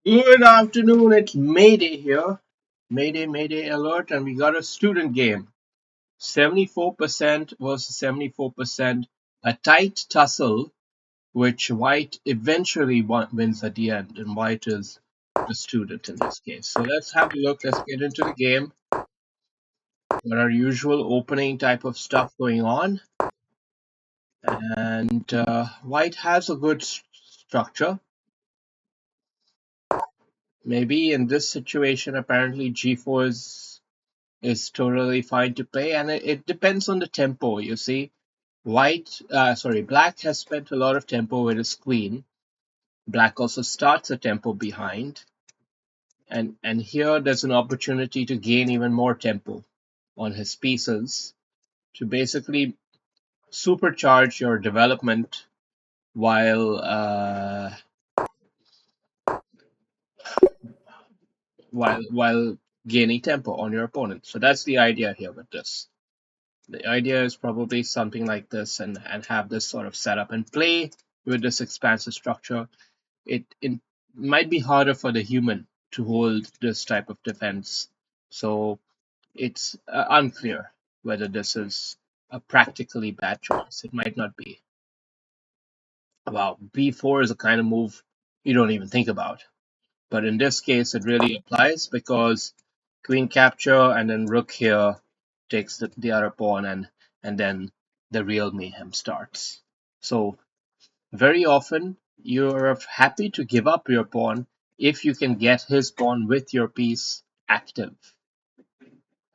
Good afternoon, it's Mayday here. Mayday, Mayday alert, and we got a student game. 74% versus 74%. A tight tussle, which White eventually wins at the end, and White is the student in this case. So let's have a look. Let's get into the game. Got our usual opening type of stuff going on. And White has a good structure. Maybe in this situation, apparently G4 is totally fine to play, and it depends on the tempo. You see, Black has spent a lot of tempo with his queen. Black also starts a tempo behind, and here there's an opportunity to gain even more tempo on his pieces to basically supercharge your development while while gaining tempo on your opponent. So that's the idea here with this. The idea is probably something like this, and have this sort of setup and play with this expansive structure. It might be harder for the human to hold this type of defense. So it's unclear whether this is a practically bad choice. It might not be. Wow, b4 is a kind of move you don't even think about. But in this case, it really applies because queen capture and then rook here takes the other pawn, and then the real mayhem starts. So very often you're happy to give up your pawn if you can get his pawn with your piece active.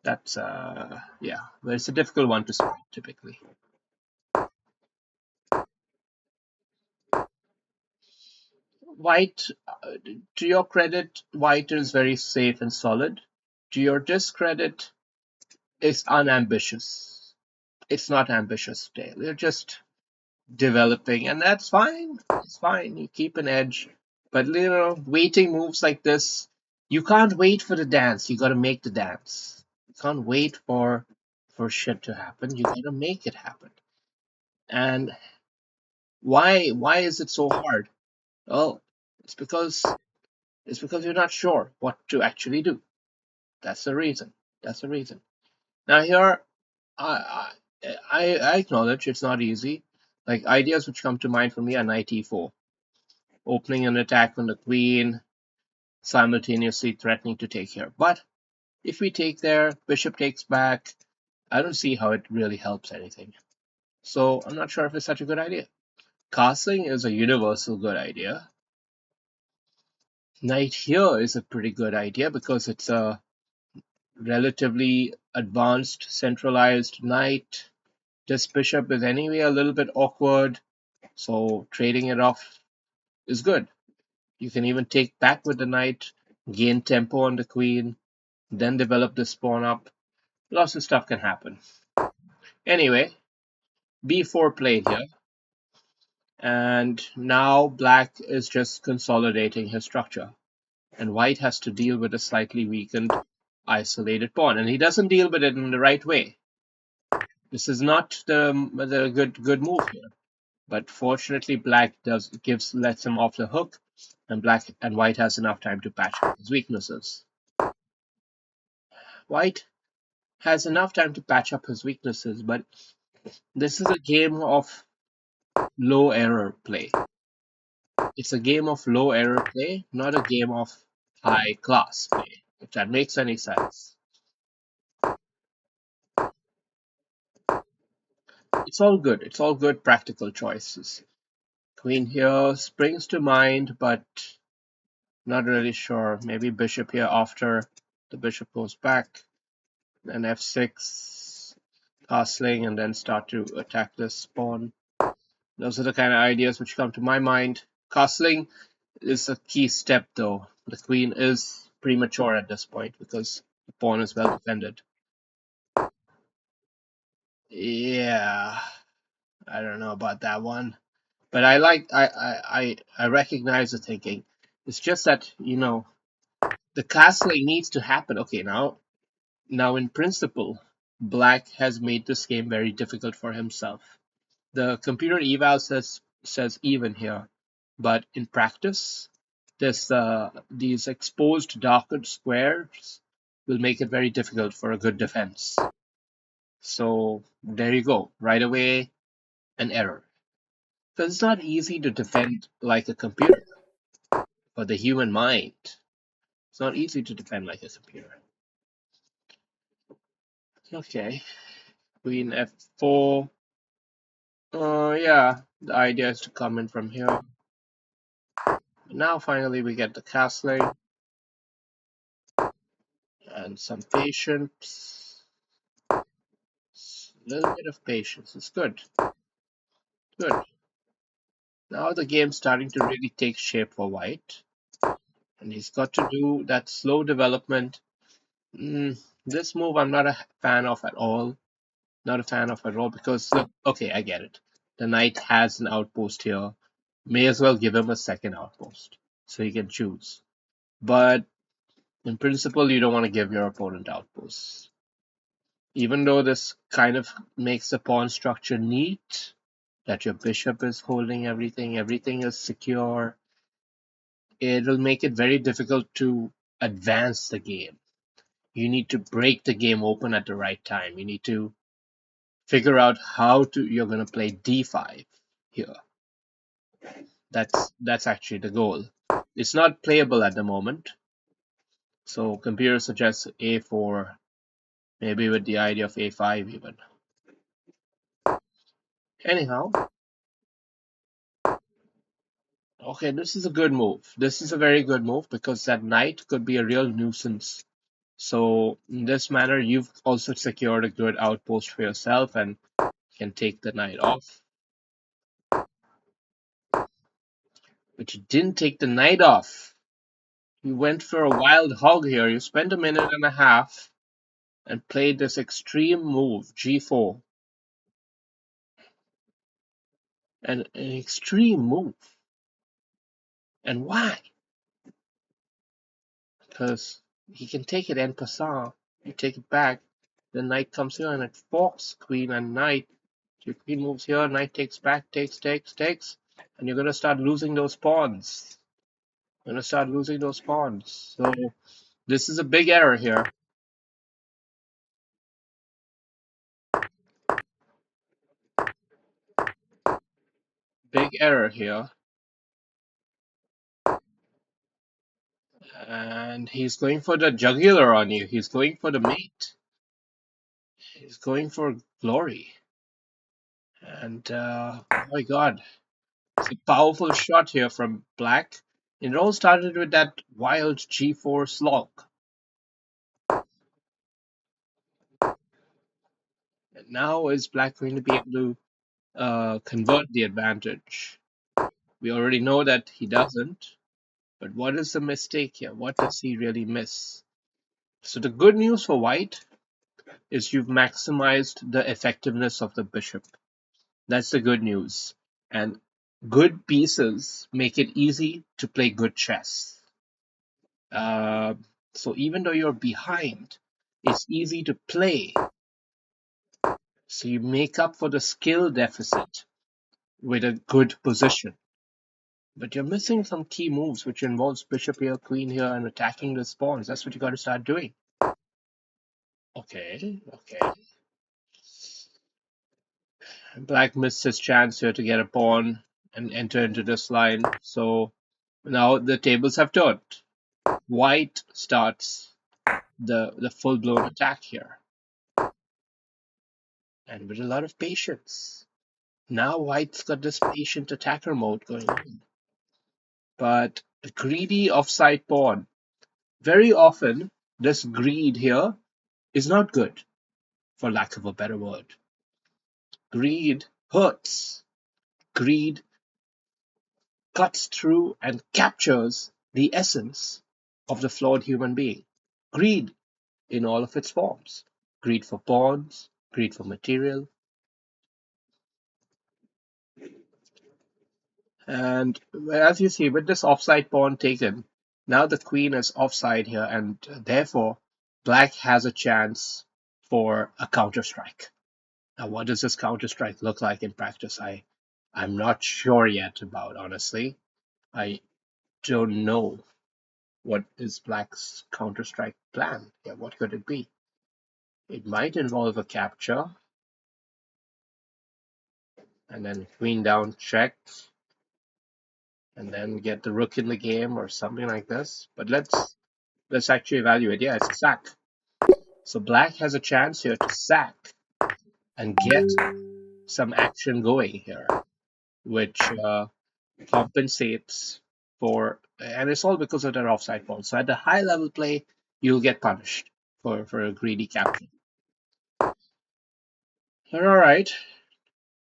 That's yeah, but it's a difficult one to spot typically. White, to your credit, White is very safe and solid. To your discredit, is unambitious. It's not ambitious today. They're just developing, and that's fine. It's fine. You keep an edge, but waiting moves like this, you can't wait for the dance. You got to make the dance. You can't wait for shit to happen. You got to make it happen. And why is it so hard? Well, it's because it's because you're not sure what to actually do. That's the reason. That's the reason. Now here, I I acknowledge it's not easy. Like ideas which come to mind for me are knight e4, opening an attack on the queen, simultaneously threatening to take here. But if we take there, bishop takes back, I don't see how it really helps anything. So I'm not sure if it's such a good idea. Castling is a universal good idea. Knight here is a pretty good idea because it's a relatively advanced centralized knight. This bishop is anyway a little bit awkward, so trading it off is good. You can even take back with the knight, gain tempo on the queen, then develop this pawn up. Lots of stuff can happen. Anyway, b4 played here, and now black is just consolidating his structure, and white has to deal with a slightly weakened, isolated pawn, and he doesn't deal with it in the right way. This is not the good move here. But fortunately, black lets him off the hook, and white has enough time to patch up his weaknesses. White has enough time to patch up his weaknesses, but this is a game of low error play. It's a game of low error play, not a game of high class play, if that makes any sense. It's all good. It's all good practical choices. Queen here springs to mind, but not really sure. Maybe bishop here after the bishop goes back. Then f6, castling, and then start to attack this pawn. Those are the kind of ideas which come to my mind. Castling is a key step, though. The queen is premature at this point because the pawn is well defended. Yeah, I don't know about that one, but I recognize the thinking. It's just that the castling needs to happen. Okay, now in principle, Black has made this game very difficult for himself. The computer eval says even here, but in practice, These exposed darkened squares will make it very difficult for a good defense. So there you go. Right away, an error. Because it's not easy to defend like a computer for the human mind. It's not easy to defend like a computer. Okay, queen f4. Yeah, the idea is to come in from here. Now finally we get the castling and some patience. A little bit of patience. It's good. Good. Now the game's starting to really take shape for white. And he's got to do that slow development. This move I'm not a fan of at all. Not a fan of at all because, look, okay, I get it. The knight has an outpost here. May as well give him a second outpost so he can choose. But in principle, you don't want to give your opponent outposts. Even though this kind of makes the pawn structure neat, that your bishop is holding everything, everything is secure, it'll make it very difficult to advance the game. You need to break the game open at the right time. You need to figure out how to you're going to play d5 here. That's actually the goal. It's not playable at the moment, so computer suggests a4, maybe with the idea of a5 even. Anyhow, okay, this is a good move. This is a very good move because that knight could be a real nuisance. So in this manner, you've also secured a good outpost for yourself and can take the knight off. But you didn't take the knight off. You went for a wild hog here. You spent a minute and a half and played this extreme move, g4. An extreme move. And why? Because he can take it en passant. You take it back. The knight comes here and it forks queen and knight. Your queen moves here, knight takes back, takes. And you're going to start losing those pawns. You're going to start losing those pawns. So this is a big error here. Big error here. And he's going for the jugular on you. He's going for the mate. He's going for glory. And oh my god. It's a powerful shot here from black. It all started with that wild g4 slog. And now is black going to be able to convert the advantage? We already know that he doesn't. But what is the mistake here? What does he really miss? So the good news for white is you've maximized the effectiveness of the bishop. That's the good news. And good pieces make it easy to play good chess. Uh, so even though you're behind, it's easy to play. So you make up for the skill deficit with a good position. But you're missing some key moves, which involves bishop here, queen here, and attacking the spawns. That's what you got to start doing. Okay. Black missed his chance here to get a pawn and enter into this line. So now the tables have turned. White starts the full-blown attack here. And with a lot of patience. Now white's got this patient attacker mode going on. But a greedy offside pawn. Very often, this greed here is not good, for lack of a better word. Greed hurts. Greed cuts through and captures the essence of the flawed human being. Greed in all of its forms. Greed for pawns, greed for material. And as you see, with this offside pawn taken, now the queen is offside here, and therefore black has a chance for a counter strike. Now, what does this counter strike look like in practice? I'm not sure yet about, honestly. I don't know what is Black's counter-strike plan. Yeah, what could it be? It might involve a capture, and then queen down check, and then get the rook in the game or something like this. But let's actually evaluate. Yeah, it's a sack. So Black has a chance here to sack and get some action going here, which compensates for, and it's all because of that offside ball. So at the high level play, you'll get punished for a greedy capture. All right.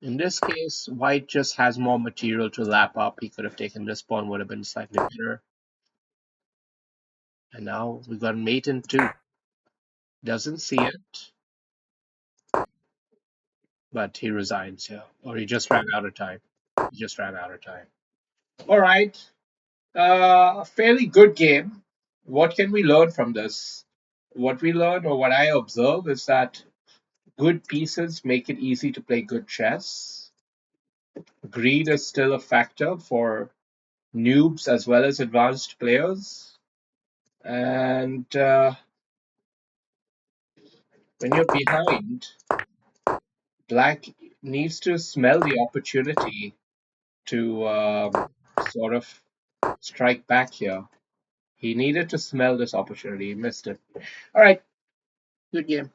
In this case, White just has more material to lap up. He could have taken this pawn, would have been slightly better. And now we got mate in two. Doesn't see it, but he resigns here, or he just ran out of time. He just ran out of time. All right. A fairly good game. What can we learn from this? What we learn, or what I observe, is that good pieces make it easy to play good chess. Greed is still a factor for noobs as well as advanced players. And when you're behind, Black needs to smell the opportunity to sort of strike back here. He needed to smell this opportunity. He missed it. All right, good game.